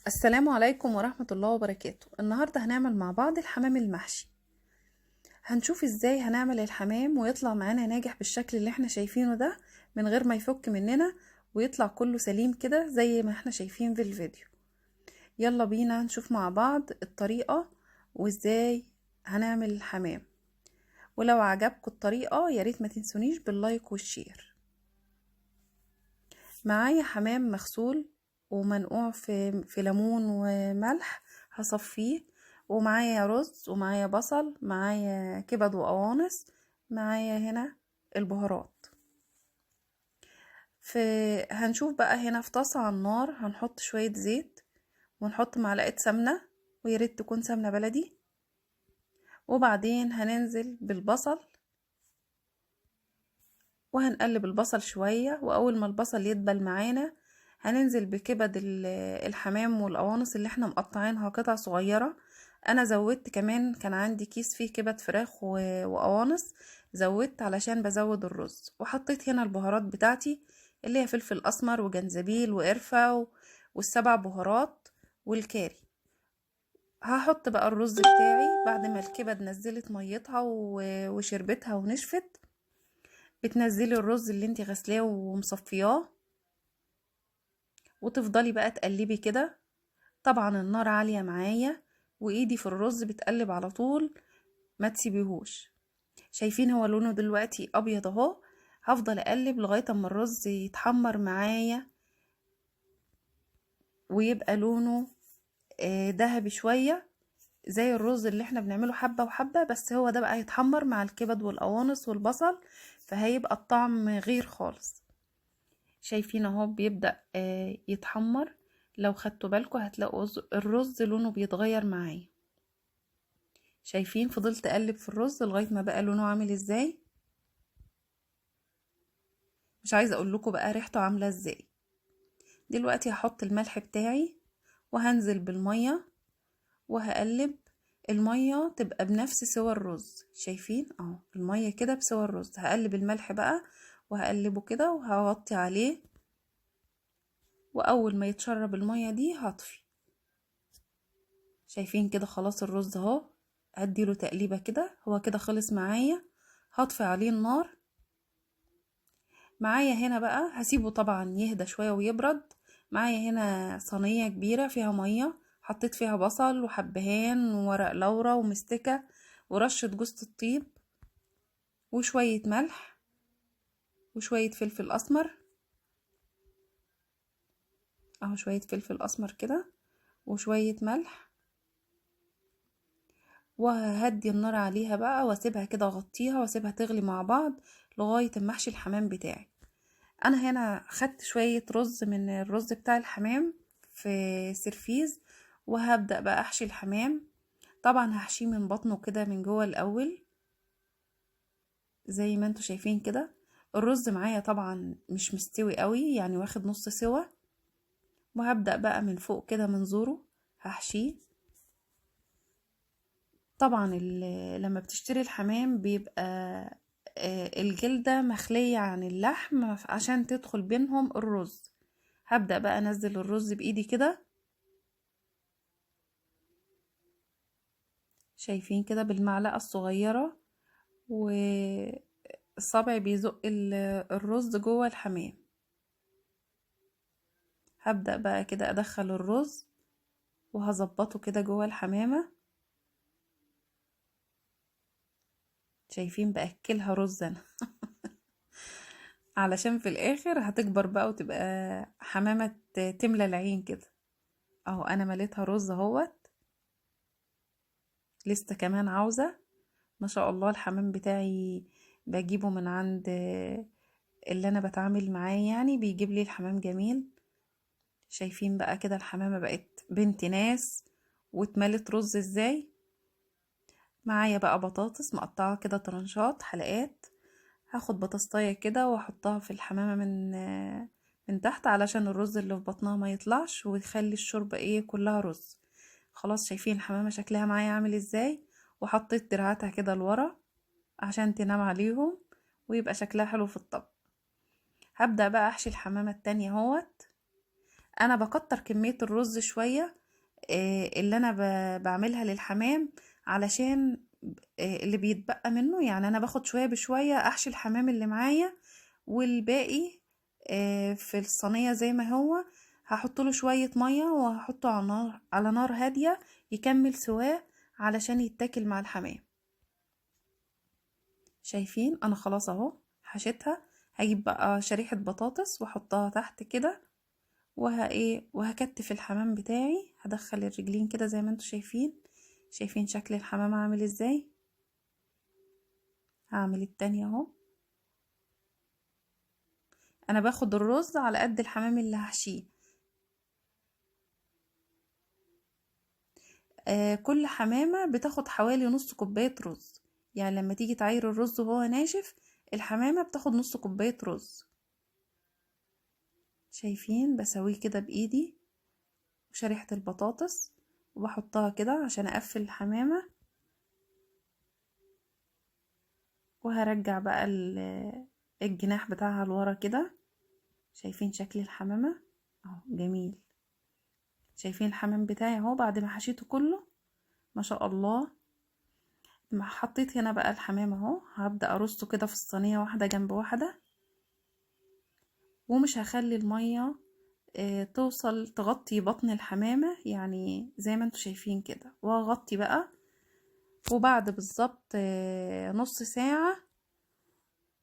السلام عليكم ورحمة الله وبركاته. النهاردة هنعمل مع بعض الحمام المحشي. هنشوف ازاي هنعمل الحمام ويطلع معانا ناجح بالشكل اللي احنا شايفينه ده، من غير ما يفك مننا، ويطلع كله سليم كده زي ما احنا شايفين في الفيديو. يلا بينا نشوف مع بعض الطريقة وازاي هنعمل الحمام. ولو عجبكم الطريقة ياريت ما تنسونيش باللايك والشير. معايا حمام مغسول ومنقوع في ليمون وملح، هصفيه. ومعايا رز ومعايا بصل، معايا كبد وقوانص، معايا هنا البهارات. هنشوف بقى هنا في طاسة على النار هنحط شوية زيت، ونحط معلقة سمنة، وياريت تكون سمنة بلدي. وبعدين هننزل بالبصل وهنقلب البصل شوية، وأول ما البصل يدبل معانا هننزل بكبد الحمام والقوانص اللي احنا مقطعينها قطع صغيرة. انا زودت كمان، كان عندي كيس فيه كبد فراخ وقوانص، زودت علشان بزود الرز. وحطيت هنا البهارات بتاعتي اللي هي فلفل اسمر وجنزبيل وقرفة والسبع بهارات والكاري. هحط بقى الرز بتاعي بعد ما الكبد نزلت ميتها وشربتها ونشفت. بتنزلي الرز اللي انتي غسلاه ومصفياه، وتفضلي بقى تقلبي كده. طبعا النار عالية معايا، وايدي في الرز بتقلب على طول، ما تسيبيهوش. شايفين هو لونه دلوقتي ابيض اهو. هفضل اقلب لغاية اما الرز يتحمر معايا ويبقى لونه ذهبي شوية، زي الرز اللي احنا بنعمله حبة وحبة، بس هو ده بقى يتحمر مع الكبد والقوانص والبصل، فهيبقى الطعم غير خالص. شايفين اهو بيبدأ يتحمر. لو خدتوا بالكم هتلاقوا الرز لونه بيتغير معايا. شايفين فضلت اقلب في الرز لغايه ما بقى لونه عامل ازاي. مش عايزه اقول لكم بقى ريحته عامله ازاي. دلوقتي هحط الملح بتاعي وهنزل بالميه وهقلب. الميه تبقى بنفس سوى الرز، شايفين اهو الميه كده بسوى الرز. هقلب الملح بقى وهقلبه كده وهغطي عليه، واول ما يتشرب الميه دي هطفي. شايفين كده خلاص الرز اهو. هديله تقليبه كده، هو كده خلص معايا. هطفي عليه النار. معايا هنا بقى هسيبه طبعا يهدى شوية ويبرد. معايا هنا صينية كبيرة فيها مية، حطيت فيها بصل وحبهان وورق لورا ومستكة ورشة جوز الطيب وشوية ملح وشوية فلفل أسمر. اهو شوية فلفل أسمر كده وشوية ملح. وههدي النار عليها بقى واسيبها كده، اغطيها واسيبها تغلي مع بعض لغاية اما احشي الحمام بتاعي. انا هنا خدت شوية رز من الرز بتاع الحمام في سرفيز، وهبدأ بقى احشي الحمام. طبعا هحشيه من بطنه كده من جوه الاول زي ما انتوا شايفين كده. الرز معايا طبعا مش مستوي قوي، يعني واخد نص سوا. وهبدأ بقى من فوق كده من زوره هحشيه. طبعا لما بتشتري الحمام بيبقى الجلدة مخلية عن اللحم عشان تدخل بينهم الرز. هبدأ بقى انزل الرز بايدي كده، شايفين كده بالمعلقة الصغيرة، والصبع بيزق الرز جوه الحمام. هبدأ بقى كده ادخل الرز وهظبطه كده جوه الحمامة. شايفين بأكلها رز انا علشان في الاخر هتكبر بقى وتبقى حمامة تملى العين كده. اهو انا مليتها رز اهوت. لسه كمان عاوزة. ما شاء الله الحمام بتاعي بجيبه من عند اللي انا بتعامل معاه، يعني بيجيب لي الحمام جميل. شايفين بقى كده الحمامة بقت بنت ناس واتملت رز ازاي. معايا بقى بطاطس مقطعة كده طرنشات حلقات. هاخد بطاطاية كده واحطها في الحمامة من تحت علشان الرز اللي في بطنها ما يطلعش ويخلي الشوربة ايه كلها رز. خلاص شايفين الحمامة شكلها معايا عامل ازاي. وحطيت دراعاتها كده لورا عشان تنام عليهم ويبقى شكلها حلو في الطبق. هبدأ بقى احشي الحمامة التانية اهوت. انا بكتر كمية الرز شوية اللي انا بعملها للحمام، علشان اللي بيتبقى منه، يعني انا باخد شوية بشوية احشي الحمام اللي معايا، والباقي في الصينية زي ما هو. هحط له شوية مية وهحطه على نار هادية يكمل سواه علشان يتاكل مع الحمام. شايفين انا خلاص اهو حشيتها. هجيب بقى شريحة بطاطس واحطها تحت كده، وهكتف الحمام بتاعي. هدخل الرجلين كده زي ما انتوا شايفين. شايفين شكل الحمام عامل ازاي؟ هعمل التانية اهو. انا باخد الرز على قد الحمام اللي هحشيه. كل حمامة بتاخد حوالي نص كوباية رز، يعني لما تيجي تعاير الرز وهو ناشف، الحمامة بتاخد نص كوباية رز. شايفين بسويه كده بايدي، وشريحة البطاطس وبحطها كده عشان اقفل الحمامة. وهرجع بقى الجناح بتاعها لورا كده. شايفين شكل الحمامة اهو جميل. شايفين الحمام بتاعي اهو بعد ما حشيته كله، ما شاء الله. ما حطيت هنا بقى الحمام اهو، هبدأ ارصه كده في الصينية واحدة جنب واحدة، ومش هخلي المية توصل تغطي بطن الحمامة، يعني زي ما انتوا شايفين كده. وهغطي بقى، وبعد بالظبط نص ساعة.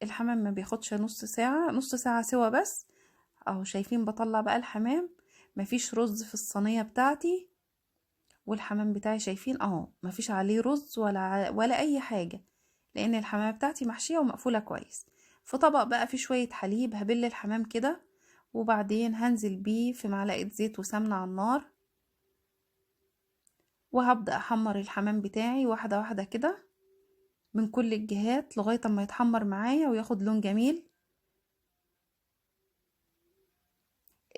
الحمام ما بياخدش نص ساعة، نص ساعة سوا بس. اهو شايفين بطلع بقى الحمام، مفيش رز في الصينية بتاعتي. والحمام بتاعي شايفين اهو مفيش عليه رز ولا اي حاجة، لان الحمامة بتاعتي محشية ومقفولة كويس. في طبق بقى فيه شوية حليب، هبل الحمام كده، وبعدين هنزل بيه في معلقة زيت وسمنة على النار. وهبدأ احمر الحمام بتاعي واحدة واحدة كده من كل الجهات لغاية ما يتحمر معايا وياخد لون جميل.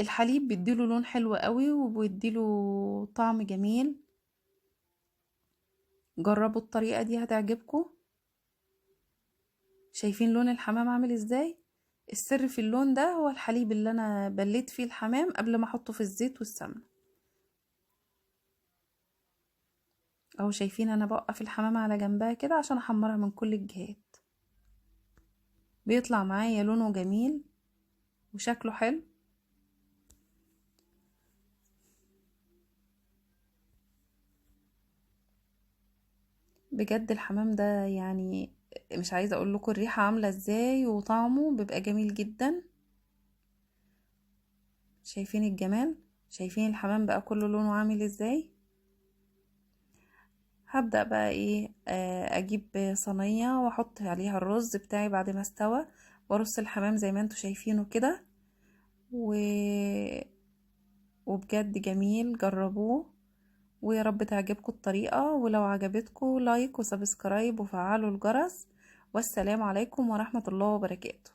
الحليب بيديله لون حلو قوي وبيديله طعم جميل. جربوا الطريقة دي هتعجبكم. شايفين لون الحمام عامل ازاي؟ السر في اللون ده هو الحليب اللي انا بليت فيه الحمام قبل ما احطه في الزيت والسمنة. اهو شايفين انا بوقف الحمامة على جنبها كده عشان احمرها من كل الجهات. بيطلع معايا لونه جميل وشكله حلو. بجد الحمام ده يعني مش عايزة اقول لكم الريحة عاملة ازاي، وطعمه بيبقى جميل جدا. شايفين الجمال؟ شايفين الحمام بقى كله لونه عامل ازاي؟ هبدأ بقى ايه اجيب صينية واحط عليها الرز بتاعي بعد ما استوى، وارص الحمام زي ما انتوا شايفينه كده. و... وبجد جميل، جربوه ويا رب تعجبكم الطريقة. ولو عجبتكم لايك وسبسكرايب وفعلوا الجرس. والسلام عليكم ورحمة الله وبركاته.